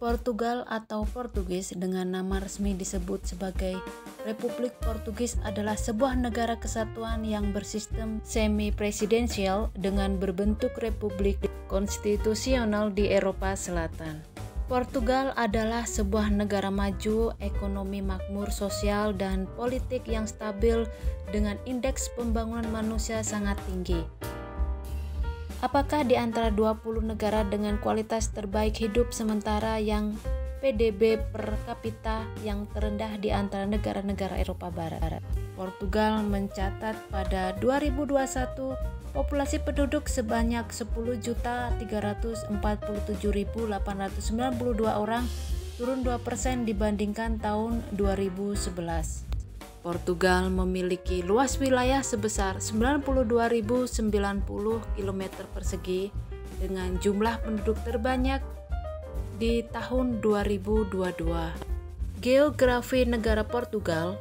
Portugal atau Portugis dengan nama resmi disebut sebagai Republik Portugis adalah sebuah negara kesatuan yang bersistem semi-presidensial dengan berbentuk republik konstitusional di Eropa Selatan. Portugal adalah sebuah negara maju, ekonomi makmur, sosial dan politik yang stabil dengan indeks pembangunan manusia sangat tinggi. Apakah di antara 20 negara dengan kualitas terbaik hidup sementara yang PDB per kapita yang terendah di antara negara-negara Eropa Barat? Portugal mencatat pada 2021 populasi penduduk sebanyak 10.347.892 orang, turun 2% dibandingkan tahun 2011. Portugal memiliki luas wilayah sebesar 92.090 km persegi dengan jumlah penduduk terbanyak di tahun 2022. Geografi negara Portugal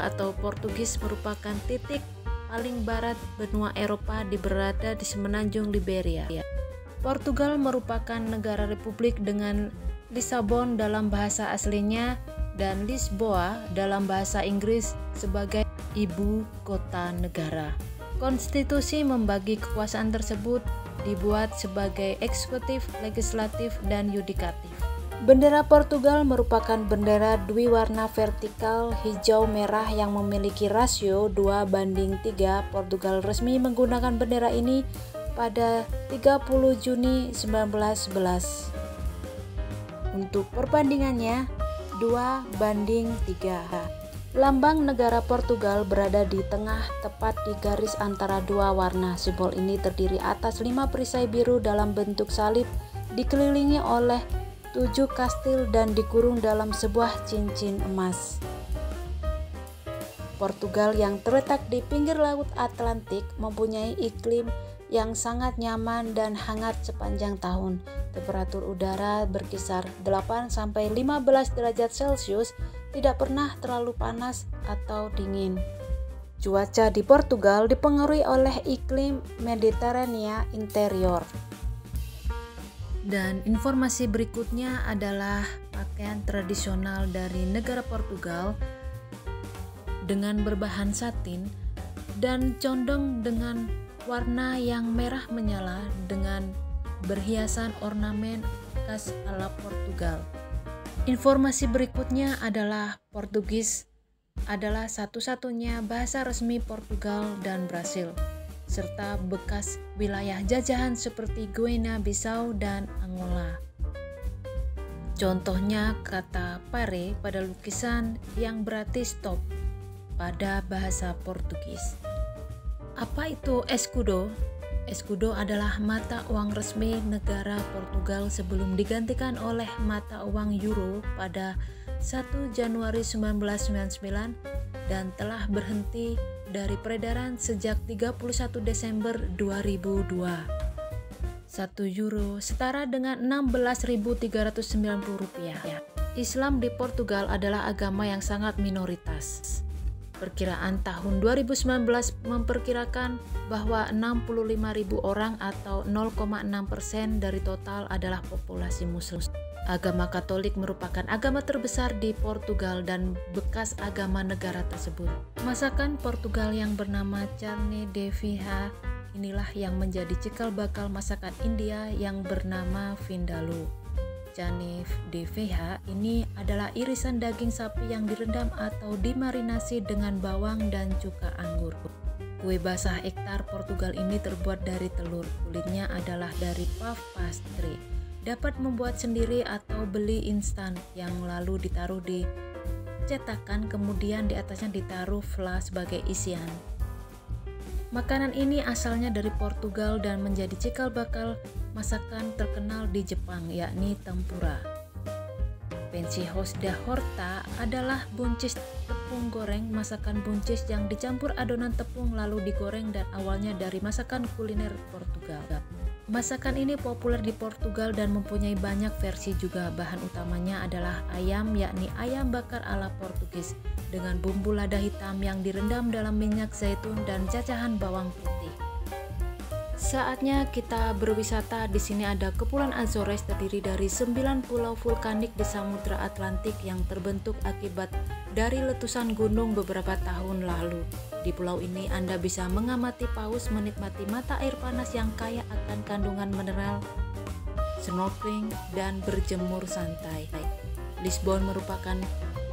atau Portugis merupakan titik paling barat benua Eropa berada di semenanjung Liberia. Portugal merupakan negara republik dengan Lisabon dalam bahasa aslinya dan Lisboa dalam bahasa Inggris sebagai ibu kota negara. Konstitusi membagi kekuasaan tersebut dibuat sebagai eksekutif, legislatif, dan yudikatif. Bendera Portugal merupakan bendera dwiwarna vertikal hijau-merah yang memiliki rasio 2:3. Portugal resmi menggunakan bendera ini pada 30 Juni 1911. Untuk perbandingannya, 2:3. Lambang negara Portugal berada di tengah tepat di garis antara dua warna. Simbol ini terdiri atas 5 perisai biru dalam bentuk salib, dikelilingi oleh 7 kastil dan dikurung dalam sebuah cincin emas. Portugal yang terletak di pinggir Laut Atlantik mempunyai iklim yang sangat nyaman dan hangat sepanjang tahun. Temperatur udara berkisar 8-15 derajat Celcius, tidak pernah terlalu panas atau dingin. Cuaca di Portugal dipengaruhi oleh iklim Mediterania interior. Dan informasi berikutnya adalah pakaian tradisional dari negara Portugal dengan berbahan satin dan condong dengan warna yang merah menyala dengan berhiasan ornamen khas ala Portugal. Informasi berikutnya adalah Portugis adalah satu-satunya bahasa resmi Portugal dan Brasil, serta bekas wilayah jajahan seperti Guinea-Bissau dan Angola. Contohnya kata pare pada lukisan yang berarti stop pada bahasa Portugis. Apa itu escudo? Escudo adalah mata uang resmi negara Portugal sebelum digantikan oleh mata uang euro pada 1 Januari 1999 dan telah berhenti dari peredaran sejak 31 Desember 2002. 1 euro setara dengan Rp16.390. Islam di Portugal adalah agama yang sangat minoritas. Perkiraan tahun 2019 memperkirakan bahwa 65.000 orang atau 0,6% dari total adalah populasi Muslim. Agama Katolik merupakan agama terbesar di Portugal dan bekas agama negara tersebut. Masakan Portugal yang bernama carne de viha inilah yang menjadi cikal bakal masakan India yang bernama vindaloo. Carne de viha ini adalah irisan daging sapi yang direndam atau dimarinasi dengan bawang dan cuka anggur. Kue basah ektar Portugal ini terbuat dari telur. Kulitnya adalah dari puff pastry. Dapat membuat sendiri atau beli instan yang lalu ditaruh di cetakan, kemudian di atasnya ditaruh fla sebagai isian. Makanan ini asalnya dari Portugal dan menjadi cikal bakal masakan terkenal di Jepang, yakni tempura. Pencijos da horta adalah buncis tepung goreng, masakan buncis yang dicampur adonan tepung lalu digoreng dan awalnya dari masakan kuliner Portugal. Masakan ini populer di Portugal dan mempunyai banyak versi juga. Bahan utamanya adalah ayam, yakni ayam bakar ala Portugis dengan bumbu lada hitam yang direndam dalam minyak zaitun dan cacahan bawang putih. Saatnya kita berwisata. Di sini ada Kepulauan Azores, terdiri dari 9 pulau vulkanik di Samudra Atlantik yang terbentuk akibat dari letusan gunung beberapa tahun lalu. Di pulau ini Anda bisa mengamati paus, menikmati mata air panas yang kaya akan kandungan mineral, snorkeling, dan berjemur santai. Lisbon merupakan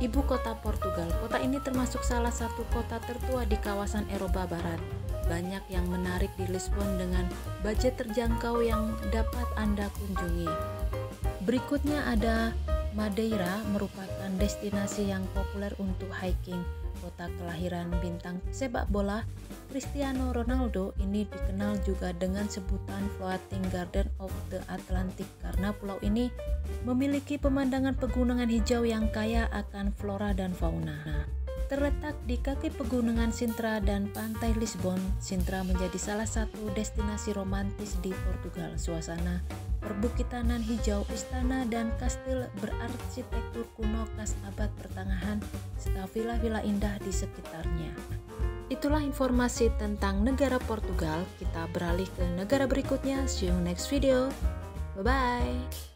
ibu kota Portugal. Kota ini termasuk salah satu kota tertua di kawasan Eropa Barat. Banyak yang menarik di Lisbon dengan budget terjangkau yang dapat Anda kunjungi. Berikutnya ada Madeira, merupakan destinasi yang populer untuk hiking. Kota kelahiran bintang sepak bola Cristiano Ronaldo, ini dikenal juga dengan sebutan Floating Garden of the Atlantic karena pulau ini memiliki pemandangan pegunungan hijau yang kaya akan flora dan fauna. Terletak di kaki pegunungan Sintra dan pantai Lisbon, Sintra menjadi salah satu destinasi romantis di Portugal. Suasana perbukitanan hijau, istana dan kastil berarsitektur kuno khas abad pertengahan, serta villa-villa indah di sekitarnya. Itulah informasi tentang negara Portugal. Kita beralih ke negara berikutnya. See you next video. Bye-bye.